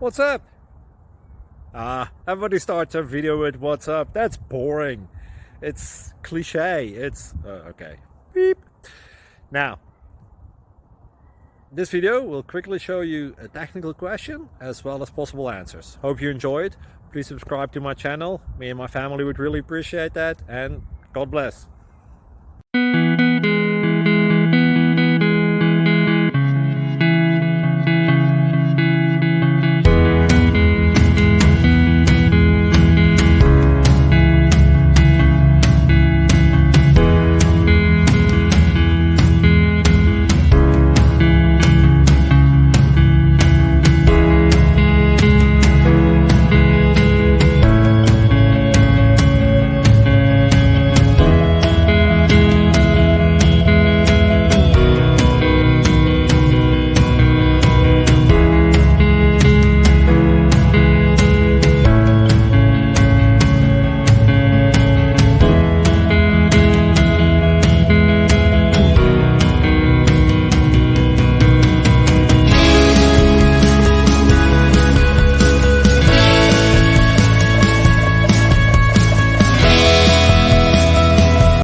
What's up? Everybody starts their video with what's up. That's boring. It's cliche. It's okay. Beep. Now, this video will quickly show you a technical question as well as possible answers. Hope you enjoyed. Please subscribe to my channel. Me and my family would really appreciate that, and God bless.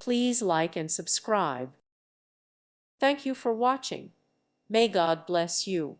Please like and subscribe. Thank you for watching. May God bless you.